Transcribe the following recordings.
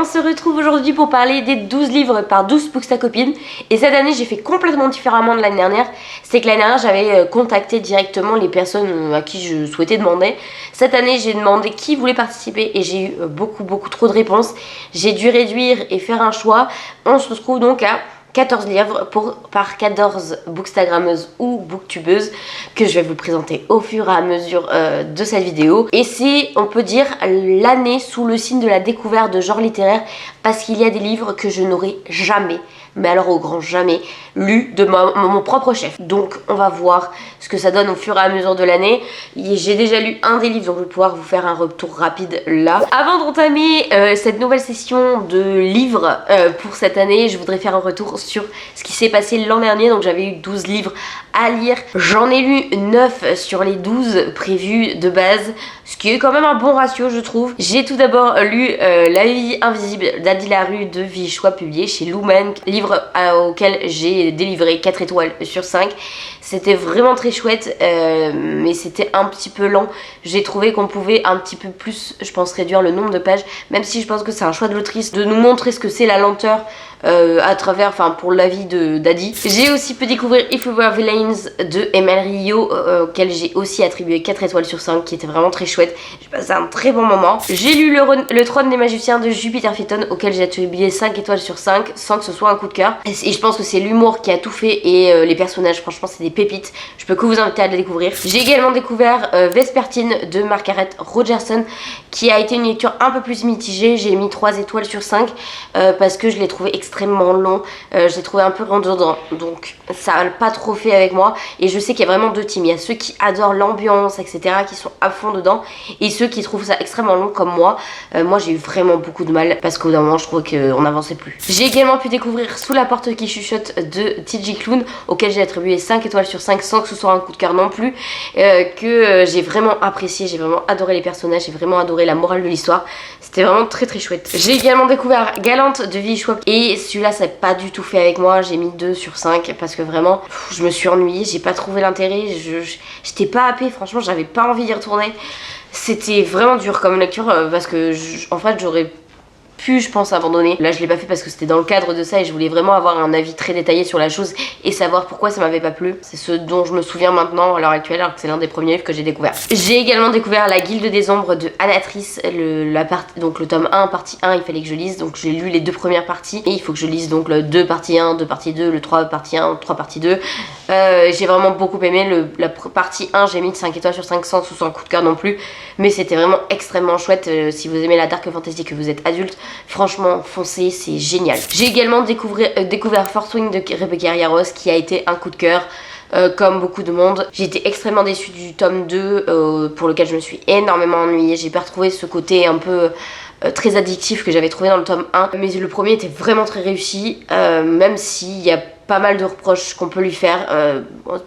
on se retrouve aujourd'hui pour parler des 12 livres par 12 Booksta copines. Et cette année j'ai fait complètement différemment de l'année dernière. C'est que l'année dernière j'avais contacté directement les personnes à qui je souhaitais demander. Cette année j'ai demandé qui voulait participer et j'ai eu beaucoup trop de réponses. J'ai dû réduire et faire un choix. On se retrouve donc à 14 livres par 14 bookstagrammeuses ou booktubeuses que je vais vous présenter au fur et à mesure de cette vidéo. Et c'est, on peut dire, l'année sous le signe de la découverte de genre littéraire, parce qu'il y a des livres que je n'aurais jamais, mais alors au grand jamais, lu de mon propre chef. Donc on va voir ce que ça donne au fur et à mesure de l'année. J'ai déjà lu un des livres, donc je vais pouvoir vous faire un retour rapide là. Avant d'entamer cette nouvelle session de livres pour cette année, je voudrais faire un retour sur ce qui s'est passé l'an dernier. Donc j'avais eu 12 livres à lire, j'en ai lu 9 sur les 12 prévus de base, ce qui est quand même un bon ratio je trouve. J'ai tout d'abord lu La vie invisible d'Adi Larue de Vichois, publié chez Lumen, livre auquel j'ai délivré 4 étoiles sur 5. C'était vraiment très chouette, mais c'était un petit peu lent. J'ai trouvé qu'on pouvait un petit peu plus, je pense, réduire le nombre de pages, même si je pense que c'est un choix de l'autrice de nous montrer ce que c'est la lenteur à travers, enfin pour l'avis d'Adi. J'ai aussi pu découvrir If We Were Villains de Emel Rio, auquel j'ai aussi attribué 4 étoiles sur 5, qui était vraiment très chouette. J'ai passé un très bon moment. J'ai lu Le Trône des Magiciens de Jupiter Phaeton, auquel j'ai attribué 5 étoiles sur 5, sans que ce soit un coup de cœur. Et je pense que c'est l'humour qui a tout fait, et les personnages, franchement c'est des pépites. Je peux que vous inviter à les découvrir. J'ai également découvert Vespertine de Margaret Rogerson, qui a été une lecture un peu plus mitigée. J'ai mis 3 étoiles sur 5 parce que je l'ai trouvé extrêmement long. Je l'ai trouvé un peu redondant, donc ça n'a pas trop fait avec moi. Et je sais qu'il y a vraiment deux teams. Il y a ceux qui adorent l'ambiance, etc., qui sont à fond dedans, et ceux qui trouvent ça extrêmement long comme moi. Moi j'ai eu vraiment beaucoup de mal parce qu'au bout d'un moment je trouvais qu'on n'avançait plus. J'ai également pu découvrir Sous la porte qui chuchote de TJ Klune, auquel j'ai attribué 5 étoiles sur 5 sans que ce soit un coup de cœur non plus, que j'ai vraiment apprécié. J'ai vraiment adoré les personnages, j'ai vraiment adoré la morale de l'histoire. C'était vraiment très chouette. J'ai également découvert Galante de Vichois, et celui-là ça n'a pas du tout fait avec moi. J'ai mis 2 sur 5 parce que vraiment je me suis ennuyée, j'ai pas trouvé l'intérêt, j'étais pas happée, franchement j'avais pas envie d'y retourner. C'était vraiment dur comme lecture parce que en fait j'aurais pu, je pense, abandonner. Là je l'ai pas fait parce que c'était dans le cadre de ça et je voulais vraiment avoir un avis très détaillé sur la chose et savoir pourquoi ça m'avait pas plu. C'est ce dont je me souviens maintenant à l'heure actuelle, alors que c'est l'un des premiers livres que j'ai découvert. J'ai également découvert La Guilde des Ombres de Anatrice, donc le tome 1, partie 1, il fallait que je lise, donc j'ai lu les 2 premières parties et il faut que je lise donc le 2 partie 1, 2 partie 2, le 3 partie 1, 3 partie 2. J'ai vraiment beaucoup aimé la partie 1, j'ai mis 5 étoiles sur 5 sans sous un coup de cœur non plus, mais c'était vraiment extrêmement chouette. Si vous aimez la dark fantasy, que vous êtes adulte, franchement foncez, c'est génial. J'ai également découvert Fourth Wing de Rebecca Yarros, qui a été un coup de cœur. Comme beaucoup de monde, j'ai été extrêmement déçue du tome 2 pour lequel je me suis énormément ennuyée. J'ai pas retrouvé ce côté un peu très addictif que j'avais trouvé dans le tome 1, mais le premier était vraiment très réussi, même s'il y a pas mal de reproches qu'on peut lui faire.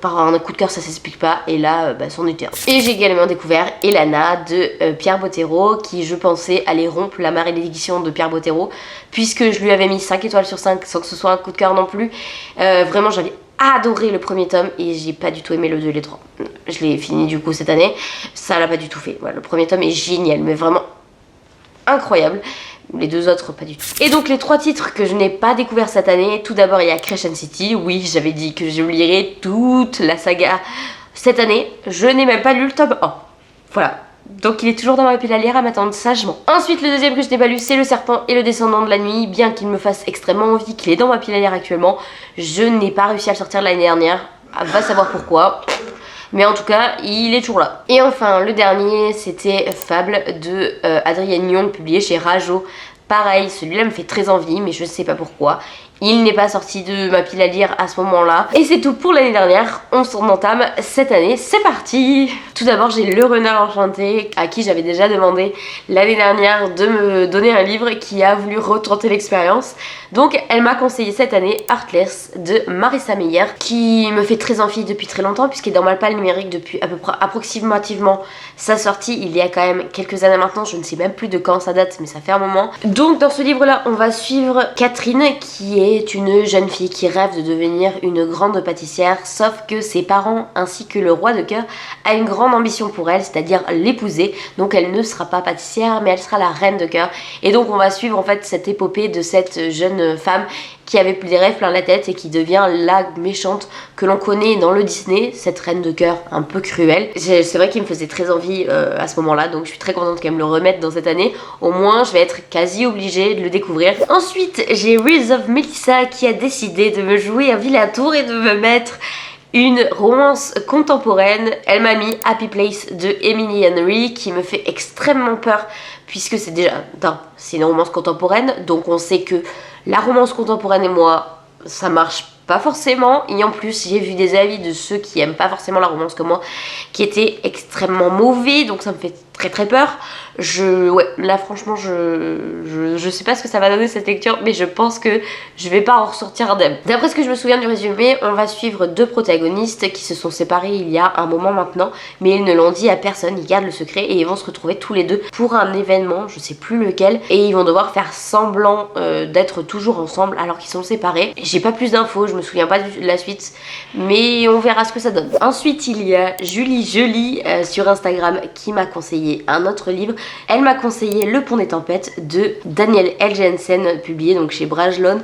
Par un coup de cœur ça s'explique pas, et là c'en était un. Et j'ai également découvert Elana de Pierre Bottero, qui je pensais allait rompre la malédiction de Pierre Bottero, puisque je lui avais mis 5 étoiles sur 5 sans que ce soit un coup de cœur non plus. Vraiment j'avais adoré le premier tome et j'ai pas du tout aimé le 2 et le 3. Je l'ai fini du coup cette année, ça l'a pas du tout fait. Voilà, le premier tome est génial, mais vraiment incroyable. Les 2 autres pas du tout. Et donc les 3 titres que je n'ai pas découvert cette année, tout d'abord il y a Crescent City. Oui, j'avais dit que je lirais toute la saga cette année, je n'ai même pas lu le tome 1. Voilà, donc il est toujours dans ma pile à lire à m'attendre sagement. Ensuite le deuxième que je n'ai pas lu, c'est Le Serpent et le Descendant de la Nuit. Bien qu'il me fasse extrêmement envie, qu'il est dans ma pile à lire actuellement, je n'ai pas réussi à le sortir l'année dernière. Va savoir pourquoi, mais en tout cas il est toujours là. Et enfin le dernier, c'était Fable de Adrienne Young, publié chez Rajo. Pareil, celui-là me fait très envie, mais je sais pas pourquoi. Il n'est pas sorti de ma pile à lire à ce moment-là. Et c'est tout pour l'année dernière. On s'en entame cette année. C'est parti! Tout d'abord, j'ai Le Renard Enchanté, à qui j'avais déjà demandé l'année dernière de me donner un livre, qui a voulu retenter l'expérience. Donc, elle m'a conseillé cette année Heartless de Marissa Meyer, qui me fait très envie depuis très longtemps, puisqu'il est dans ma palle numérique depuis à peu près approximativement sa sortie. Il y a quand même quelques années maintenant. Je ne sais même plus de quand ça date, mais ça fait un moment. Donc, dans ce livre-là, on va suivre Catherine, qui est est une jeune fille qui rêve de devenir une grande pâtissière, sauf que ses parents ainsi que le roi de cœur a une grande ambition pour elle, c'est-à-dire l'épouser. Donc elle ne sera pas pâtissière, mais elle sera la reine de cœur. Et donc on va suivre en fait cette épopée de cette jeune femme qui avait des rêves plein la tête et qui devient la méchante que l'on connaît dans le Disney, cette reine de cœur un peu cruelle. C'est vrai qu'il me faisait très envie à ce moment-là, donc je suis très contente qu'elle me le remette dans cette année. Au moins, je vais être quasi obligée de le découvrir. Ensuite, j'ai Reels of Melissa qui a décidé de me jouer un vilain tour et de me mettre une romance contemporaine. Elle m'a mis Happy Place de Emily Henry qui me fait extrêmement peur puisque c'est déjà, c'est une romance contemporaine, donc on sait que la romance contemporaine et moi, ça marche pas forcément, et en plus j'ai vu des avis de ceux qui aiment pas forcément la romance comme moi qui étaient extrêmement mauvais, donc ça me fait très peur. Ouais, là franchement je sais pas ce que ça va donner cette lecture, mais je pense que je vais pas en ressortir indemne. D'après ce que je me souviens du résumé, on va suivre deux protagonistes qui se sont séparés il y a un moment maintenant, mais ils ne l'ont dit à personne, ils gardent le secret et ils vont se retrouver tous les deux pour un événement, je sais plus lequel, et ils vont devoir faire semblant d'être toujours ensemble alors qu'ils sont séparés. J'ai pas plus d'infos, je me souviens pas de la suite, mais on verra ce que ça donne. Ensuite il y a Julie Jolie sur Instagram qui m'a conseillé un autre livre. Elle m'a conseillé Le Pont des Tempêtes de Daniel L. Jensen, publié donc chez Brajlon.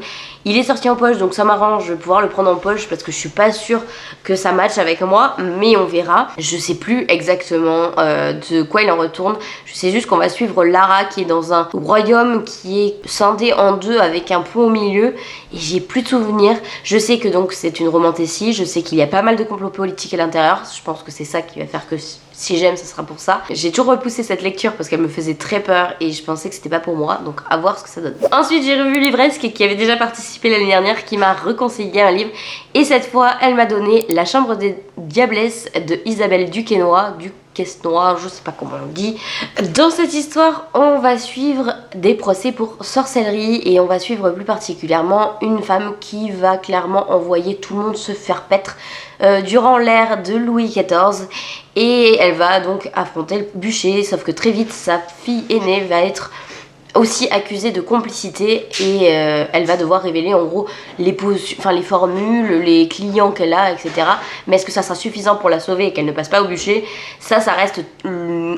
Il est sorti en poche, donc ça m'arrange, je vais pouvoir le prendre en poche parce que je suis pas sûre que ça matche avec moi, mais on verra. Je sais plus exactement de quoi il en retourne. Je sais juste qu'on va suivre Lara qui est dans un royaume qui est scindé en deux avec un pont au milieu, et j'ai plus de souvenirs. Je sais que donc c'est une romantécie, je sais qu'il y a pas mal de complots politiques à l'intérieur. Je pense que c'est ça qui va faire que si j'aime, ça sera pour ça. J'ai toujours repoussé cette lecture parce qu'elle me faisait très peur et je pensais que c'était pas pour moi, donc à voir ce que ça donne. Ensuite j'ai revu Livresque qui avait déjà participé l'année dernière, qui m'a reconseillé un livre, et cette fois elle m'a donné La Chambre des Diablesses de Isabelle Duquesnoy, je sais pas comment on dit. Dans cette histoire, on va suivre des procès pour sorcellerie et on va suivre plus particulièrement une femme qui va clairement envoyer tout le monde se faire paître durant l'ère de Louis XIV, et elle va donc affronter le bûcher, sauf que très vite sa fille aînée va être aussi accusée de complicité et elle va devoir révéler en gros les formules, les clients qu'elle a, etc. Mais est-ce que ça sera suffisant pour la sauver et qu'elle ne passe pas au bûcher? Ça reste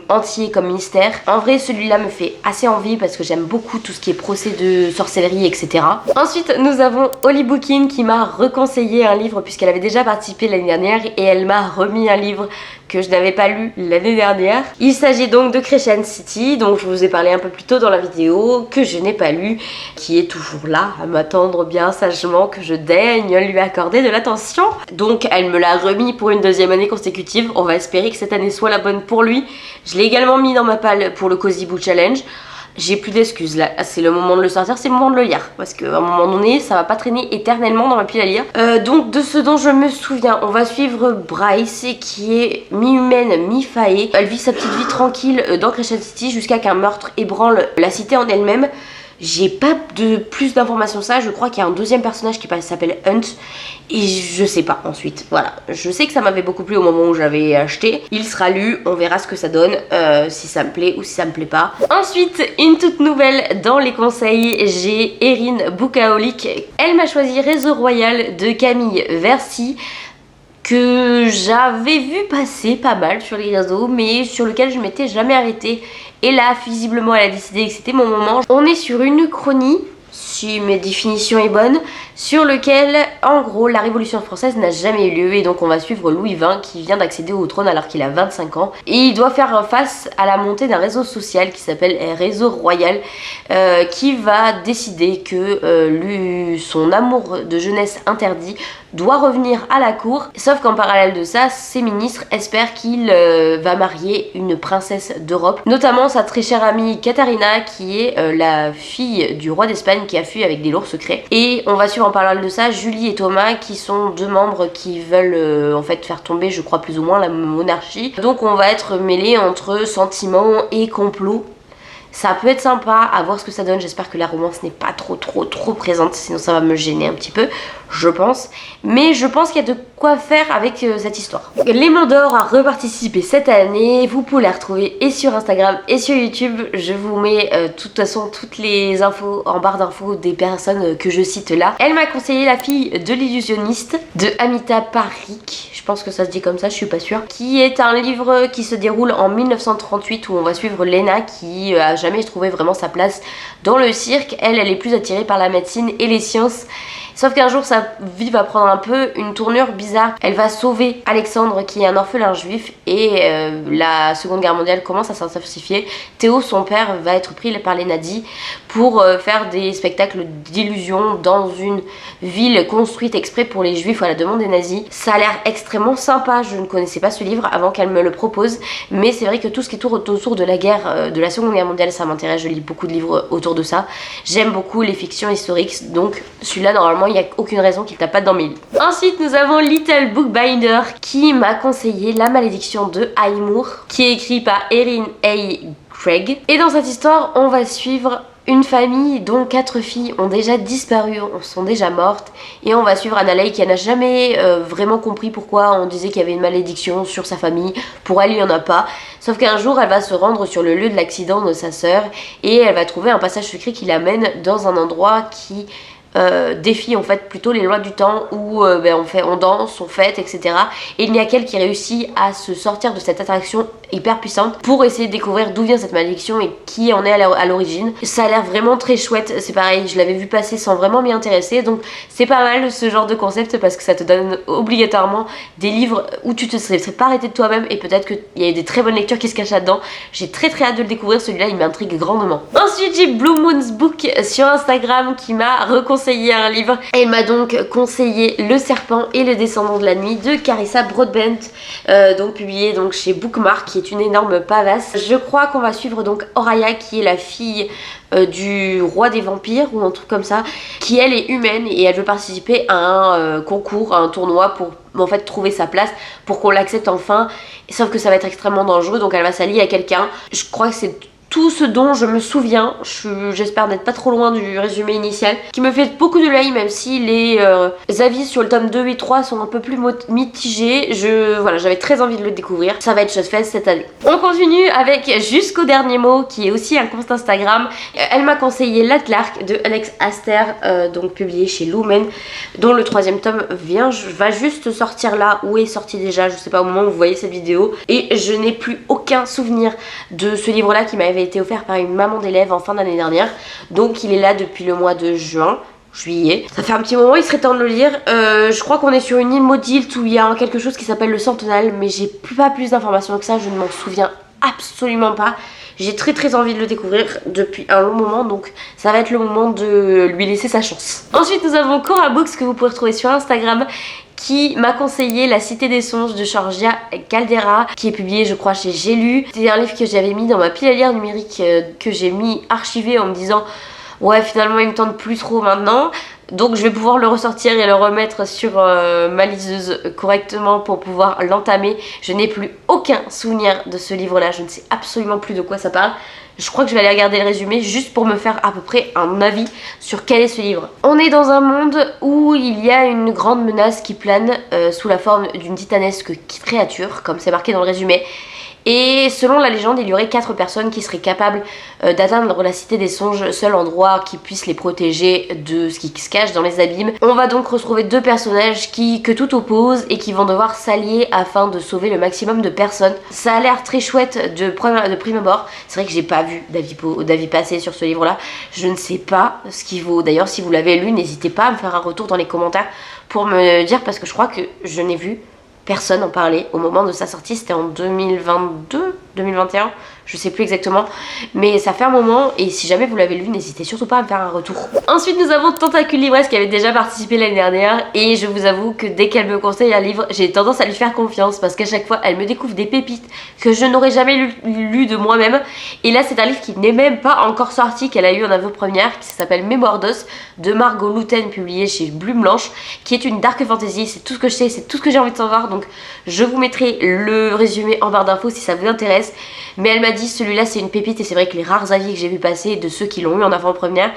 entier comme mystère. En vrai, celui-là me fait assez envie parce que j'aime beaucoup tout ce qui est procès de sorcellerie, etc. Ensuite, nous avons Holly Bookin qui m'a reconseillé un livre puisqu'elle avait déjà participé l'année dernière, et elle m'a remis un livre que je n'avais pas lu l'année dernière. Il s'agit donc de Crescent City, dont je vous ai parlé un peu plus tôt dans la vidéo, que je n'ai pas lu, qui est toujours là à m'attendre bien sagement que je daigne lui accorder de l'attention. Donc elle me l'a remis pour une deuxième année consécutive. On va espérer que cette année soit la bonne pour lui. Je l'ai également mis dans ma palle pour le Cozy Book Challenge. J'ai plus d'excuses là, c'est le moment de le sortir, c'est le moment de le lire, parce qu'à un moment donné ça va pas traîner éternellement dans ma pile à lire. Donc de ce dont je me souviens, on va suivre Bryce qui est mi-humaine, mi-faée. Elle vit sa petite vie tranquille dans Crescent City jusqu'à qu'un meurtre ébranle la cité en elle-même. J'ai pas de plus d'informations que ça, je crois qu'il y a un deuxième personnage qui s'appelle Hunt, et je sais pas ensuite, voilà. Je sais que ça m'avait beaucoup plu au moment où j'avais acheté, il sera lu, on verra ce que ça donne, si ça me plaît ou si ça me plaît pas. Ensuite, une toute nouvelle dans les conseils, j'ai Erin Bookaholic. Elle m'a choisi Réseau Royal de Camille Versi, que j'avais vu passer pas mal sur les réseaux, mais sur lequel je m'étais jamais arrêtée. Et là, visiblement, elle a décidé que c'était mon moment. On est sur une chronie, si mes définitions est bonne, sur lequel, en gros, la Révolution française n'a jamais eu lieu, et donc on va suivre Louis XX qui vient d'accéder au trône alors qu'il a 25 ans, et il doit faire face à la montée d'un réseau social qui s'appelle Réseau Royal, qui va décider que son amour de jeunesse interdit doit revenir à la cour, sauf qu'en parallèle de ça, ses ministres espèrent qu'il va marier une princesse d'Europe, notamment sa très chère amie Katharina qui est la fille du roi d'Espagne qui a fui avec des lourds secrets. Et on va suivre en parallèle de ça Julie et Thomas qui sont deux membres qui veulent en fait faire tomber, je crois, plus ou moins la monarchie. Donc on va être mêlés entre sentiments et complots. Ça peut être sympa, à voir ce que ça donne. J'espère que la romance n'est pas trop présente, sinon ça va me gêner un petit peu, je pense. Mais je pense qu'il y a de quoi faire avec cette histoire. L'Aimant d'Or a reparticipé cette année. Vous pouvez la retrouver et sur Instagram et sur YouTube. Je vous mets de toute façon toutes les infos en barre d'infos des personnes que je cite là. Elle m'a conseillé La fille de l'illusionniste de Amita Parikh. Je pense que ça se dit comme ça, je suis pas sûre. Qui est un livre qui se déroule en 1938 où on va suivre Lena qui a jamais trouvé vraiment sa place dans le cirque. Elle est plus attirée par la médecine et les sciences. Sauf qu'un jour sa vie va prendre un peu une tournure bizarre. Elle va sauver Alexandre qui est un orphelin juif et la Seconde Guerre mondiale commence à s'intensifier. Théo, son père, va être pris par les nazis pour faire des spectacles d'illusion dans une ville construite exprès pour les juifs à la demande des nazis. Ça a l'air extrêmement sympa, je ne connaissais pas ce livre avant qu'elle me le propose, mais c'est vrai que tout ce qui tourne autour de la guerre, de la Seconde Guerre mondiale, ça m'intéresse. Je lis beaucoup de livres autour de ça. J'aime beaucoup les fictions historiques, donc celui-là normalement il n'y a aucune raison qu'il tape pas dans mes livres. Ensuite nous avons Little Bookbinder qui m'a conseillé La malédiction de Highmoor, qui est écrit par Erin A. Craig. Et dans cette histoire on va suivre une famille dont 4 filles ont déjà disparu, sont déjà mortes, et on va suivre Annalei qui n'a jamais vraiment compris pourquoi on disait qu'il y avait une malédiction sur sa famille. Pour elle il n'y en a pas, sauf qu'un jour elle va se rendre sur le lieu de l'accident de sa sœur et elle va trouver un passage secret qui l'amène dans un endroit qui défie en fait plutôt les lois du temps où on danse, on fête, etc. Et il n'y a qu'elle qui réussit à se sortir de cette attraction hyper puissante pour essayer de découvrir d'où vient cette malédiction et qui en est à l'origine. Ça a l'air vraiment très chouette, c'est pareil, je l'avais vu passer sans vraiment m'y intéresser, donc c'est pas mal ce genre de concept parce que ça te donne obligatoirement des livres où tu te serais pas arrêté de toi-même et peut-être qu'il y a des très bonnes lectures qui se cachent là-dedans. J'ai très hâte de le découvrir, celui-là il m'intrigue grandement. Ensuite j'ai Blue Moon's Book sur Instagram qui m'a reconseillé un livre. Elle m'a donc conseillé Le Serpent et le Descendant de la Nuit de Carissa Broadbent, donc publié donc chez Bookmark, qui est une énorme pavasse. Je crois qu'on va suivre donc Oraya qui est la fille du roi des vampires ou un truc comme ça, qui elle est humaine et elle veut participer à un concours, à un tournoi pour en fait trouver sa place, pour qu'on l'accepte enfin, sauf que ça va être extrêmement dangereux, donc elle va s'allier à quelqu'un. Je crois que c'est tout ce dont je me souviens. J'espère n'être pas trop loin du résumé initial, qui me fait beaucoup de l'œil, même si les avis sur le tome 2 et 3 sont un peu plus mitigés. Voilà, j'avais très envie de le découvrir. Ça va être chose faite cette année. On continue avec Jusqu'au dernier mot, qui est aussi un compte Instagram. Elle m'a conseillé L'Atlark de Alex Aster, donc publié chez Lumen, dont le 3e tome va juste sortir là, ou est sorti déjà, je sais pas au moment où vous voyez cette vidéo. Et je n'ai plus aucun souvenir de ce livre-là qui m'avait été offert par une maman d'élève en fin d'année dernière, donc il est là depuis le mois de juillet. Ça fait un petit moment, il serait temps de le lire. Je crois qu'on est sur une île maudite où il y a quelque chose qui s'appelle le Centenal, mais j'ai pas plus d'informations que ça, je ne m'en souviens absolument pas. J'ai très envie de le découvrir depuis un long moment, donc ça va être le moment de lui laisser sa chance. Ensuite nous avons Cora Books que vous pouvez retrouver sur Instagram, qui m'a conseillé La Cité des Songes de Georgia Caldera, qui est publié je crois chez J'ai lu. C'est un livre que j'avais mis dans ma pile à lire numérique, que j'ai mis archivé en me disant ouais finalement il me tente plus trop maintenant, donc je vais pouvoir le ressortir et le remettre sur ma liseuse correctement pour pouvoir l'entamer. Je n'ai plus aucun souvenir de ce livre là, je ne sais absolument plus de quoi ça parle. Je crois que je vais aller regarder le résumé juste pour me faire à peu près un avis sur quel est ce livre. On est dans un monde où il y a une grande menace qui plane sous la forme d'une titanesque créature, comme c'est marqué dans le résumé. Et selon la légende, il y aurait 4 personnes qui seraient capables d'atteindre la Cité des Songes, seul endroit qui puisse les protéger de ce qui se cache dans les abîmes. On va donc retrouver 2 personnages que tout oppose et qui vont devoir s'allier afin de sauver le maximum de personnes. Ça a l'air très chouette de prime abord. C'est vrai que j'ai pas vu d'avis passer sur ce livre-là. Je ne sais pas ce qu'il vaut. D'ailleurs, si vous l'avez lu, n'hésitez pas à me faire un retour dans les commentaires pour me dire, parce que je crois que je n'ai vu personne en parlait au moment de sa sortie. C'était en 2022, 2021, je sais plus exactement, mais ça fait un moment, et si jamais vous l'avez lu, n'hésitez surtout pas à me faire un retour. Ensuite nous avons Tentacule Livresse qui avait déjà participé l'année dernière, et je vous avoue que dès qu'elle me conseille un livre, j'ai tendance à lui faire confiance parce qu'à chaque fois elle me découvre des pépites que je n'aurais jamais lu de moi-même. Et là c'est un livre qui n'est même pas encore sorti, qu'elle a eu en avant-première, qui s'appelle Mémoire d'os de Margot Louten, publié chez Plume Blanche, qui est une dark fantasy. C'est tout ce que je sais, c'est tout ce que j'ai envie de savoir, donc je vous mettrai le résumé en barre d'infos si ça vous intéresse. connaissent. Mais elle m'a dit celui-là c'est une pépite et c'est vrai que les rares avis que j'ai vu passer de ceux qui l'ont eu en avant-première,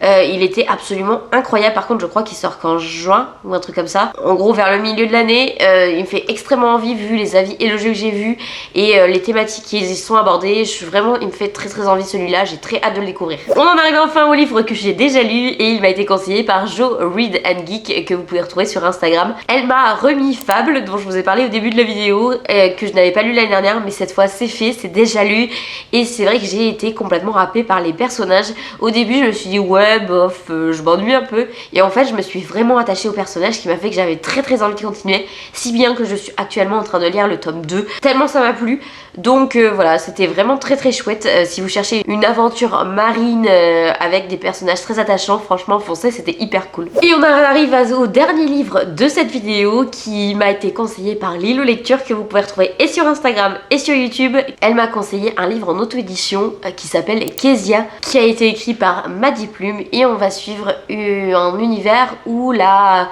il était absolument incroyable. Par contre je crois qu'il sort qu'en juin ou un truc comme ça. En gros vers le milieu de l'année, il me fait extrêmement envie vu les avis élogieux que j'ai vus et les thématiques qui y sont abordées. Vraiment il me fait très envie celui-là, j'ai très hâte de le découvrir. On en arrive enfin au livre que j'ai déjà lu et il m'a été conseillé par Jo Read and Geek que vous pouvez retrouver sur Instagram. Elle m'a remis Fable dont je vous ai parlé au début de la vidéo, que je n'avais pas lu l'année dernière, mais cette fois c'est fait, c'est déjà lu et c'est vrai que j'ai été complètement happée par les personnages. Au début je me suis dit ouais bof, je m'ennuie un peu et en fait je me suis vraiment attachée au personnage qui m'a fait que j'avais très envie de continuer, si bien que je suis actuellement en train de lire le tome 2 tellement ça m'a plu. Donc voilà, c'était vraiment très chouette. Si vous cherchez une aventure marine avec des personnages très attachants, franchement foncez, c'était hyper cool. Et on arrive au dernier livre de cette vidéo qui m'a été conseillé par Lilo Lecture, que vous pouvez retrouver et sur Instagram et sur YouTube. Elle m'a conseillé un livre en auto-édition qui s'appelle Kezia, qui a été écrit par Maddy Plume et on va suivre un univers où la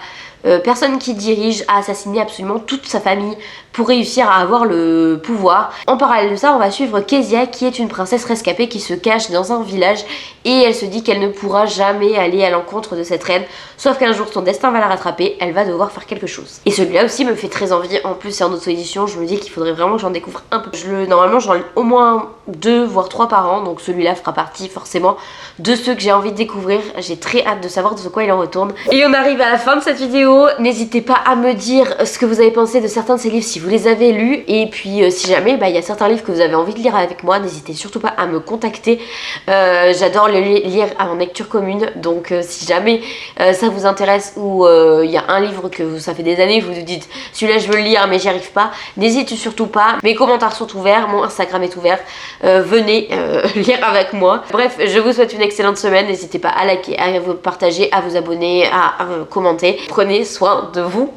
personne qui dirige a assassiné absolument toute sa famille pour réussir à avoir le pouvoir. En parallèle de ça, on va suivre Kezia qui est une princesse rescapée qui se cache dans un village et elle se dit qu'elle ne pourra jamais aller à l'encontre de cette reine, sauf qu'un jour son destin va la rattraper, elle va devoir faire quelque chose. Et celui-là aussi me fait très envie, en plus c'est en auto-édition, je me dis qu'il faudrait vraiment que j'en découvre un peu. Normalement j'en lis au moins 2 voire 3 par an, donc celui-là fera partie forcément de ceux que j'ai envie de découvrir. J'ai très hâte de savoir de quoi il en retourne. Et on arrive à la fin de cette vidéo, n'hésitez pas à me dire ce que vous avez pensé de certains de ces livres si vous les avez lus, et puis si jamais il y a certains livres que vous avez envie de lire avec moi, n'hésitez surtout pas à me contacter. J'adore les lire en lecture commune, donc si jamais ça vous intéresse ou il y a un livre que ça fait des années que vous vous dites celui-là je veux le lire mais j'y arrive pas, n'hésitez surtout pas, mes commentaires sont ouverts, mon Instagram est ouvert, venez lire avec moi. Bref, je vous souhaite une excellente semaine, n'hésitez pas à liker, à vous partager, à vous abonner, à commenter. Prenez soin de vous.